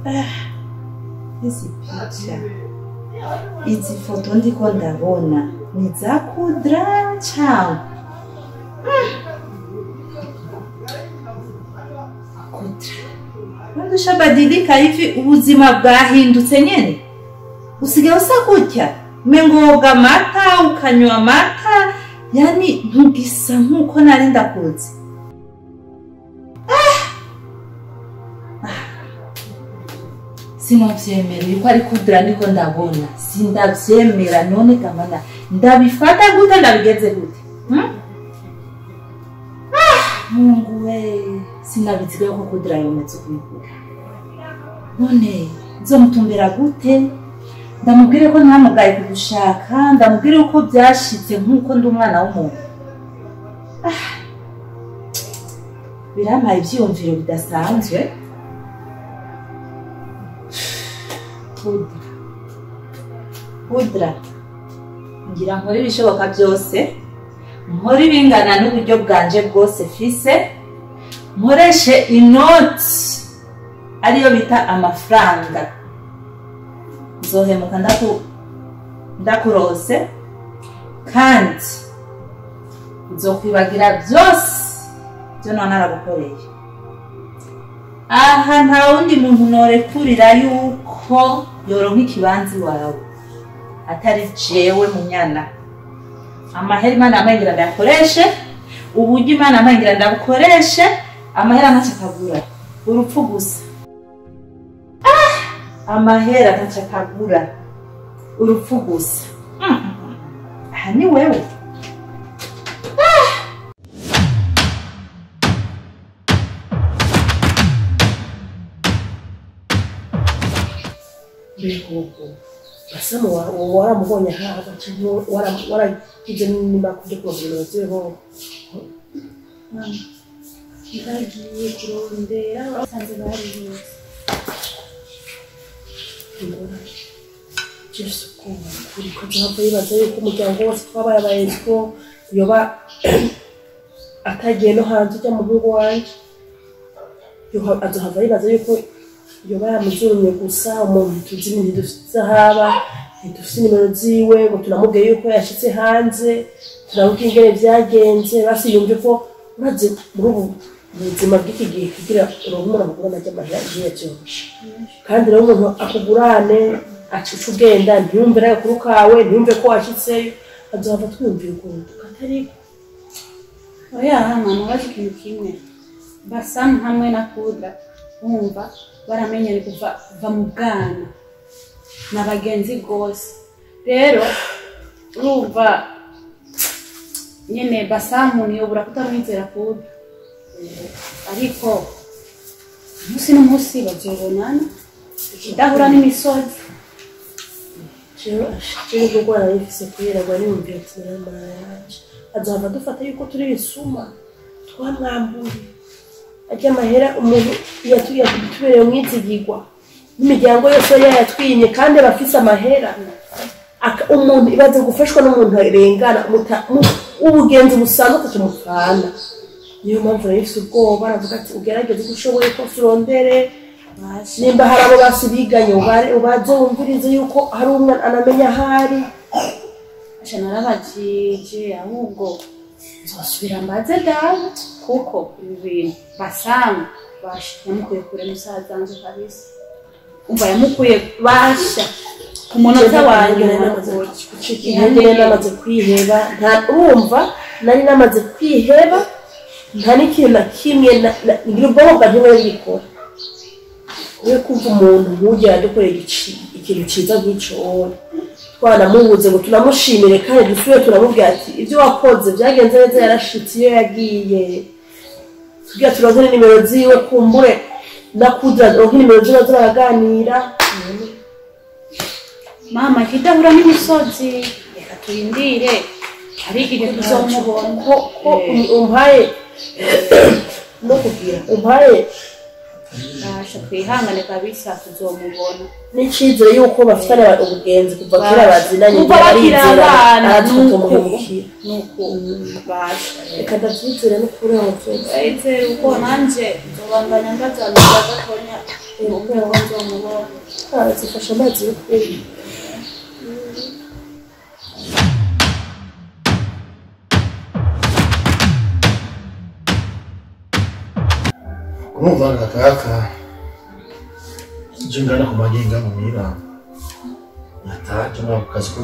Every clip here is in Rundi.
Izi picha, izi foto ndiko ndabona ni za Kudra cyangwa Kudra. None ushabadilika hivi ubuzima bwahindutse nyene? Usigaye usa gutya? Mengoga amata ukanywa amata, yani ntugisa nkuko nari ndakuzi. Sinavyemera yuko ari Kudra niko ndabona. Sindavyemera none kamana. Ndabifata gute ndabigeze gute? Mungu we, sinabizwe ko Kudra yometse kubikora. None nzomutumbera gute? Ndamubwire ko ntamugaye kugushaka, ndamubwire uko byashitse nkuko ndi umwana w'umuntu. Birampaye ivyiyumviro bidasanzwe. Kudra, ngira nkore ibishoboka byose, nkore ibingana n'uburyo bwanje bwose fise, nkoreshe inoti ariyo bita amafaranga. Nzohemuka ndakurose kandi nzokwibagira byose byo none aragukoreye. Aha nta wundi muntu norekurira yuko yoronka ikibanzi wawe atari jewe munyana. Amahera Imana amahingira ndakoreshe, uburyo Imana amahingira ndabukoreshe, amahera ntacakagura urupfu gusa. Amahera ntacakagura urupfu gusa. Aha ni wewe. Bihugu basama waramubonye aha cyangwa waragize n'imba kujya kubona zeho ndagiye kurondera abasanze bari Jesu kuri ko cyangwa yibaza yuko umuryango wose twabaye abayeko yoba atagiye no hanze ujya mu rugo wanje azohava yibaza yuko yoba yamuzurumye gusa umuntu tuzi ibintu dufite haba ntidufite nimero ziwe ngo tunamubwiye yuko yashitse hanze turamubwiye ingene byagenze basi yumve ko uraze muri ubu ubuzima bw'iki gihe kugira uruhumura mukuru n'amahera igihe cyose kandi rero umuntu akugurane acuca ugenda ntiyumve n'agakuru kawe ntiyumve ko washitseyo azohava twiyumvira ukuntu katariko. Oya mama baje ikintu kimwe Basam hamwe na Kudra wumva baramenyere kuva mu bwana n'abagenzi gose. Rero urumva nyene Basamu niyo bura kutamwizera Kudra, ariko musi n'umusi bazobonana ikidahura n'imisozi. Cyo gukora ifise kwera bari mu byatsi n'amaraje azava dufata yuko turi bisuma twamwambuye ajya mahera umuntu yatubereye umwizigirwa n'imiryango yose yatwinye kandi bafise amahera umuntu ibaze gufashwa n'umuntu arengana ubugenzi busanzwe tumufana. Niyo mpamvu yifise ubwoba aravuga ati ugerageze gushoboye ko turondere nimba hari abo basibiganye ubaze wumvirize yuko hari umwe anamenya hari narabajije ahubwo nzosubira mbaze dawe kuko ibi bintu Basamu yamukuye kure musaza wanje kabisa. Umva yamukuye basha ku munota wanjye namaze kwiheba urumva nari namaze kwiheba nta n'ikintu na kimwe ngira ubwoba bwa ntiwe yikora we kumva umuntu nk'ujya yadukoreye ikintu cyiza nk'icyo twanamubuze ngo tunamushimire kandi dusubire turamubwira ati ibyo wakoze byagenze neza yarashitse iyo yagiye tugira turonke nimero ziwe kumbure na Kudra turonke nimero ziwe ziraganira. Mama kidahura n'imisozi reka tuyindire ariko igihe tuzomubona ko umpaye no kugira umpaye Nasha kwihangane kabisa tuzomubona. N'icizere yuko bafitana ubugenzi kuva kera bazinanye barizera atumuhemukira nuko basha reka ndavyizera no kuri aho twese ayizera uko nanje nzobandanya ndazana gatonya kugira ngo nzamubona zifasha amazi yo kunywa. Kumuvanga kaka jingana kumagenga muhira yataje no kazi ko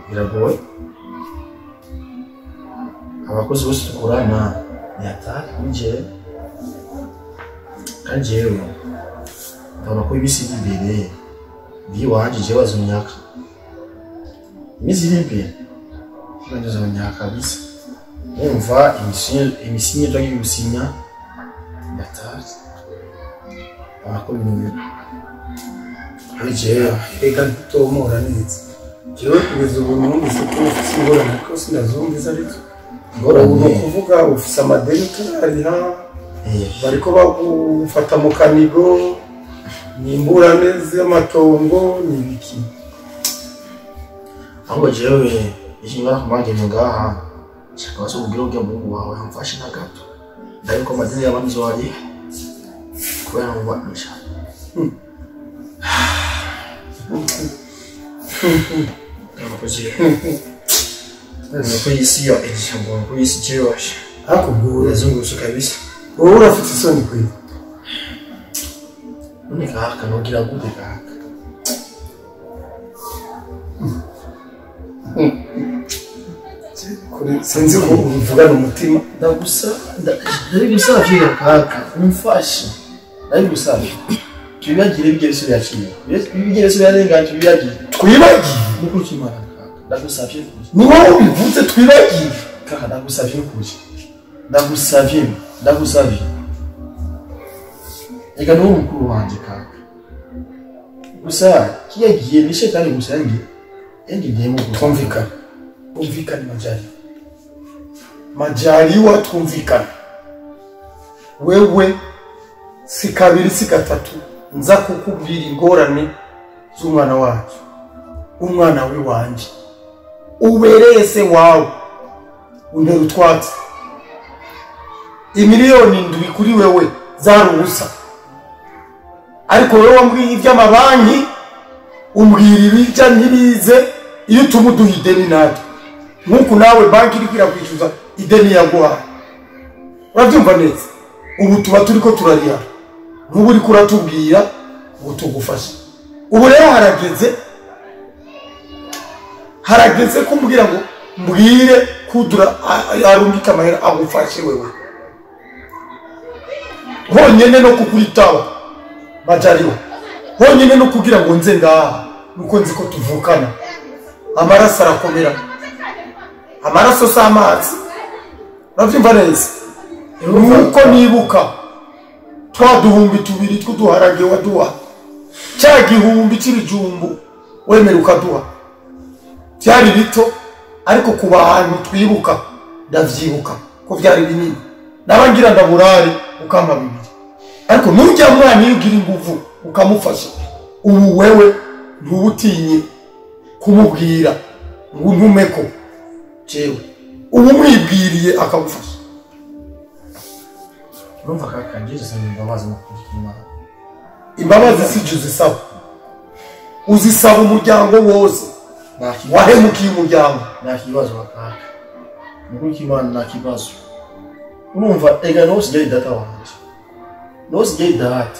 biragoye abakozi bose tukorana yataje nje kanjewe ndabona ko ibisi imbere biwanje bazumyaka imizi imbere banyoza myaka bisa umva imisinyo yo gusinya yataje abakomeye Aje ega tomora neza. Jewe kugeza ubu numvise ko ufite ingorane ko sinazumvise ariko ngorane kuvuga ufite amadeni turariha bariko bagufata mu kanigo nimburane z'amatongo nibiki ahubwo jewe ishingana kumanje ngaha cyangwa se ubwiro bwe mu wawe amfashe na gato ndariko amadeni y'abandi zori kubera mu banisha Nako isi ya ejambo nako isi cyewasha akubura zungusha kabisa wowe urafite isoni kwiye none kaka nogira gute kaka kuri senzi ko uvuga n'umutima ndagusavye kaka umfashe ndagusavye Tubagire bigereso yaciye. Bigereso yarenga tubagire. Twibagiye nuko kimara kaka. Ndagusavye. Ni wowe ubivuze twibagiye. Kaka ndagusavye nukuje. Ndagusavye. Ega no mukuru wanje kaka. Gusa kiyagiye nishe kandi gusange. Endi ndemo kumvikana. Kumvikana majari. Majari wa twumvikana. Wewe si kabiri si gatatu. Nza kukubwira ingorane z'umwana wacu umwana we wanje uberese wawe untera utwatsi imiliyoni ndwi kuri wewe zarubusa ariko wewe wambwiye iby'amabanki umbwira ibijya ntibize iyo tumuduha ideni natwe nk'uko nawe banki iri kwirakwishyuza ideni yaguha urabyumva neza ubu tuba turiko turariha n'ubu uri kuratubwira ngo tugufashe ubu rero harageze kumbwira ngo mbwire kudura arungika amahera agufashe wewe honyene no kukwitaba majariwa honyene no kugira ngo nze ngaha nuko nzi ko tuvukana amaraso arakomera amaraso s'amazi uravyumva neza nuko nibuka twaduhumbi tubiri twuduharage waduha cya gihumbi cy'ibijumbu wemera ukaduha byari bito ariko kuba ahantu twibuka ndavyibuka ko byari binini nabangira ndaburari ukampa bibiri ariko nujya mwana yugira inguvu ukamufasha ubu wewe ntubutinye kumubwira ngo ntumeko jewe ubu mwibwiriye akagufasha Urumva kaka ngije sanga imbabazi mu kushima. Imbabazi sije uzisaba. Uzisaba umuryango wose. Wahemukiye umuryango. Nta kibazo kaka. Nuko kimana nta kibazo. Urumva ega no sije data wanje. No sije data.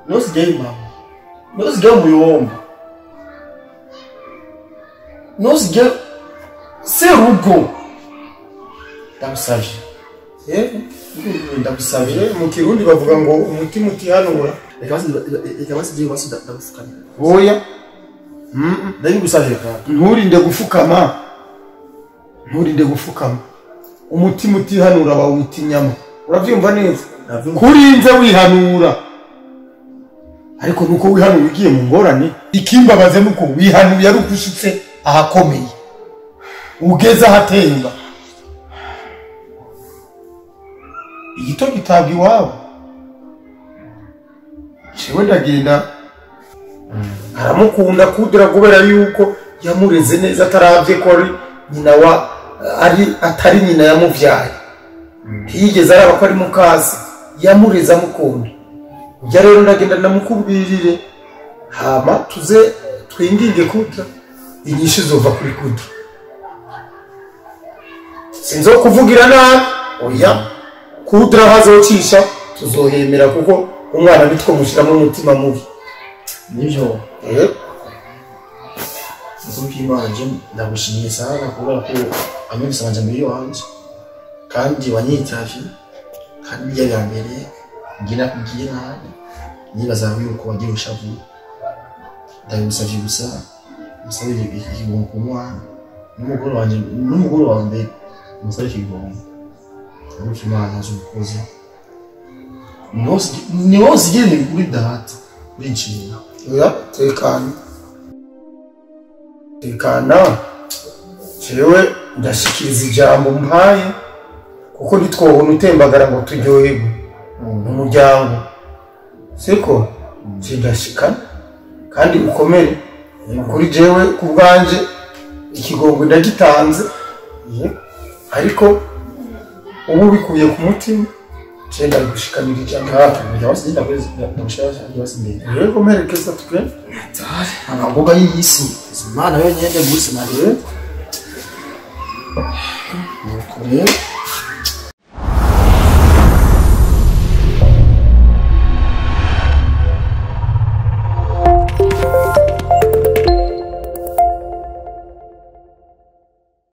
No sije mama. No sije muyomba. No sije serugo. Ndamusavye. Ndagusabye mu Kirundi bavuga ngo umutima utihanura reka basigiye basuda ndagufukana oya ndagusabye kandi nturinde gufukama umutima utihanura bawita inyama uravyumva neza kurinze wihanura ariko nuko wihanura ugiye mu ngorane ikimbabaze nuko wihanuye ari ukushitse ahakomeye ugeze ahatemba igito gitabwa iwabo jewe ndagenda aramukunda kudura kubera yuko yamureze neza ataravye ko ari nyina wa atari nyina yamuvyaye ntiyigeze araba ko ari mukazi yamureze amukunda ujya rero ndagenda ndamukubwirire hama tuze twinginge Kudra inyinshi zova kuri Kudra sinzo kuvugira nabi oya Kudra hazocisha tuzohemera kuko umwana nitwo mushiramo umutima mubi nivyo Imanje ndagushimiye sana kubera ko amebisa manje muri wanje kandi wanyitavye kandi yari mbere ngira kugira nibaza yuko wagiye ushavu ndagusavye gusa musabye ikibongo ku mwana n'umugore wa mbere musabye ikibongo ariko imana azukoze ni wose igene kuri data binchira oya tekana jewe ndashikiriza ijambo mpaye kuko nitwohona utembagara ngo turyoherwe n'umuryango siko ndashikana kandi ukomere kuri jewe kubwanje ikigongo ndagitanze ariko ubu bikuye ku mutima cyenda gushikanira ijambo byose ndagushaka byose mbere rero komerekeza twe amagoga y'isi imana yo nyende gusa na rero